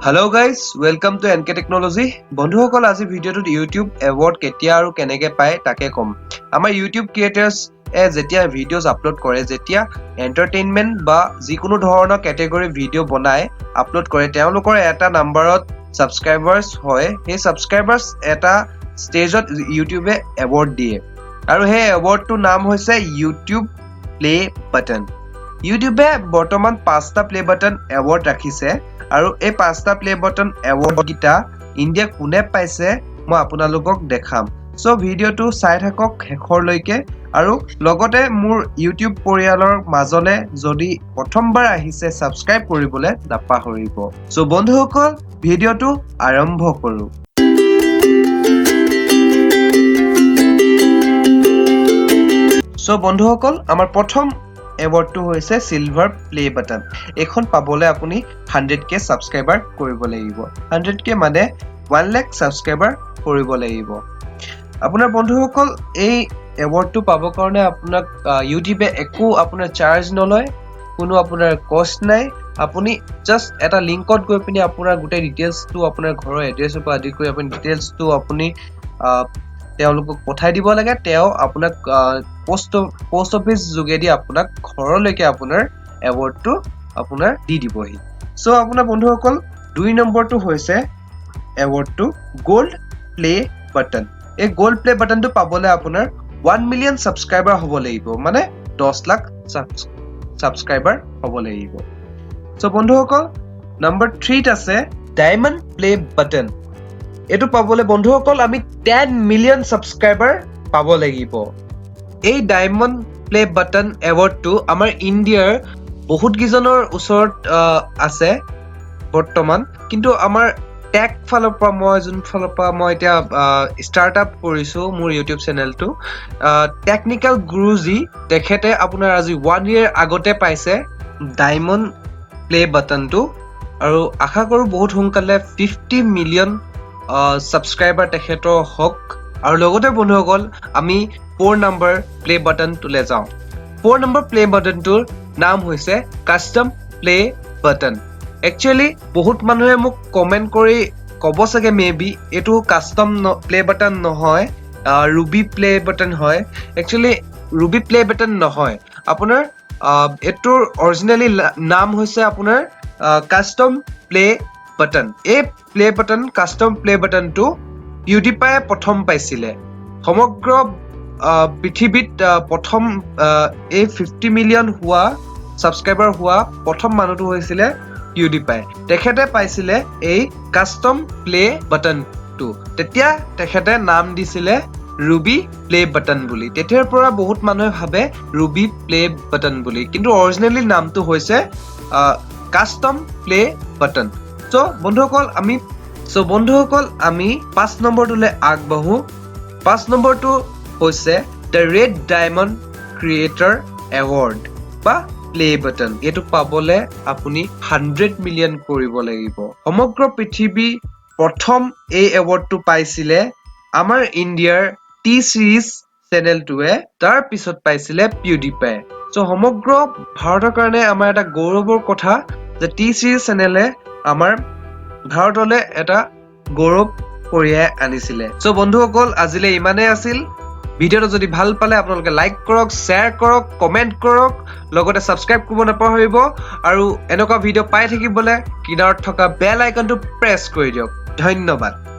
Hello guys, welcome to NK Technology. বন্ধুসকল আজি ভিডিওটোত YouTube Award কেতিয়া আৰু কেনেকৈ পায় তাকে কম। আমাৰ YouTube creators যেতিয়া ভিডিওজ আপলোড কৰে যেতিয়া এন্টাৰটেইনমেন্ট বা যিকোনো ধৰণৰ ক্যাটাগৰী ভিডিও বনায় আপলোড কৰে তেওঁলোকৰ এটা নম্বৰত সাবস্ক্ৰাইবাৰ্স হয়। সেই সাবস্ক্ৰাইবাৰ্স এটা ষ্টেজত YouTube এৱাৰ্ড দিয়ে। আৰু সেই এৱাৰ্ডটোৰ নাম হৈছে YouTube Play Button। YouTube বৰ্তমান 5টা প্লে বাটন এৱাৰ্ড ৰাখিছে আৰু এই 5টা প্লে বাটন এৱাৰ্ড গিটা ইন্ডিয়া কোনে পাইছে মই আপোনালোকক দেখাম। সো ভিডিওটো চাই থাকক শেষৰলৈকে আৰু লগতে মোৰ YouTube পৰিয়ালৰ মাজলে যদি প্ৰথমবাৰ আহিছে সাবস্ক্ৰাইব কৰিবলৈ নাপাহৰিব। সো বন্ধুসকল ভিডিওটো আৰম্ভ কৰো। সো বন্ধুসকল আমাৰ প্ৰথম এৱাৰ্ডটো হৈছে সিলভাৰ প্লে বাটন। এখন পাবলৈ আপুনি 100k সাবস্ক্ৰাইবাৰ কৰিব লাগিব। 100k মানে 1 লাখ সাবস্ক্ৰাইবাৰ কৰিব লাগিব। আপোনাৰ বন্ধুসকল এই এৱাৰ্ডটো পাব কাৰণে আপোনাক YouTube একো আপোনাৰ চাৰ্জ নলয়, কোনো আপোনাৰ কষ্ট নাই। আপুনি জাস্ট এটা লিংকত গৈ পিনি আপোনাৰ গোটেই ডিটেইলছটো আপোনাৰ ঘৰৰ এড্ৰেছৰ পৰা আদি কৰি আপুনি ডিটেইলছটো আপুনি তেওঁলোকক পঠাই দিব লাগে। তেওঁ আপোনাক পোষ্ট অফিচ যোগেদি আপোনাক ঘৰলৈকে আপোনাৰ এৱাৰ্ডটো আপোনাৰ দি দিবহি। সো আপোনাৰ বন্ধুসকল 2 নম্বৰটো হৈছে এৱাৰ্ডটো গোল্ড প্লে বাটন। এই গোল্ড প্লে বাটনটো পাবলৈ আপোনাৰ 1 মিলিয়ন সাবস্ক্ৰাইবাৰ হ'ব লাগিব, মানে 10 লাখ সাবস্ক্ৰাইবাৰ হ'ব লাগিব। সো বন্ধুসকল নম্বৰ 3 ত আছে ডায়মণ্ড প্লে বাটন। এটো পাবলৈ বন্ধুসকল আমি 10 মিলিয়ন সাবস্ক্ৰাইবাৰ পাব লাগিব। এই ডায়মণ্ড প্লে বাটন এৱাৰ্ডটো আমাৰ ইণ্ডিয়াৰ বহুত কিজনৰ ওচৰত আছে বৰ্তমান, কিন্তু আমাৰ টেক ফালৰ পৰা মই এতিয়া ষ্টাৰ্টআপ কৰিছো মোৰ ইউটিউব চেনেলটো। টেকনিক্যাল গুৰুজি তেখেতে আপোনাৰ আজি 1 year আগতে পাইছে ডায়মণ্ড প্লে বাটনটো আৰু আশা কৰো বহুত সোনকালে 50 মিলিয়ন সাবস্ক্ৰাইবাৰ তেখেতৰ হক। আৰু লগতে বন্ধুসকল আমি 4 নম্বৰ প্লে বাটনটোলে যাওঁ। 4 নম্বৰ প্লে বাটনটোৰ নাম হৈছে কাস্টম প্লে বাটন। একচুয়ালি বহুত মানুহে মোক কমেন্ট কৰি কব চাগে মেবি এটো কাস্টম প্লে বাটন নহয়, ৰুবি প্লে বাটন হয়। একচুয়ালি ৰুবি প্লে বাটন নহয়, আপোনাৰ এটোৰ অৰিজিনালি নাম হৈছে আপোনাৰ কাস্টম প্লে বাটন। এই প্লে বাটন কাস্টম প্লে বাটনটো PewDiePie প্ৰথম পাইছিলে। সমগ্ৰ পৃথিৱীত প্ৰথম এই 50 মিলিয়ন হোৱা সাবস্ক্ৰাইবাৰ হোৱা প্ৰথম মানুহটো হৈছিলে PewDiePie। তেখেতে পাইছিলে এই কাস্টম প্লে বাটনটো। তেতিয়া তেখেতে নাম দিছিলে ৰুবি প্লে বাটন বুলি। তেতিয়াৰ পৰা বহুত মানুহে ভাবে ৰুবি প্লে বাটন বুলি, কিন্তু অৰিজিনালি নামটো হৈছে কাস্টম প্লে বাটন। সো বন্ধুসকল আমি 5 নম্বৰটোলৈ আগবাঢ়ো। 5 নম্বৰটো হৈছে the red diamond creator award বা প্লে বাটন। এইটো পাবলে আপুনি 100 মিলিয়ন কৰিব লাগিব। সমগ্ৰ পৃথিৱী প্ৰথম এই এৱাৰ্ডটো পাইছিলে আমাৰ ইণ্ডিয়াৰ টি সিৰিজ চেনেলটোৱে, তাৰ পিছত পাইছিলে PewDiePie। সো সমগ্ৰ ভাৰতৰ কাৰণে আমাৰ এটা গৌৰৱৰ কথা যে টি সিৰিজ চেনেলে আমাৰ ভাৰতলৈ এটা গৌৰৱ কঢ়িয়াই আনিছিলে। সো বন্ধুসকল আজিলৈ ইমানেই আছিল। ভিডিওটো যদি ভাল পালে আপোনালোকে লাইক কৰক, শ্বেয়াৰ কৰক, কমেন্ট কৰক, লগতে সাবস্ক্ৰাইব কৰিব নাপাহৰিব আৰু এনেকুৱা ভিডিও পাই থাকিবলৈ কিনাৰত থকা বেল আইকনটো প্ৰেছ কৰি দিয়ক। ধন্যবাদ।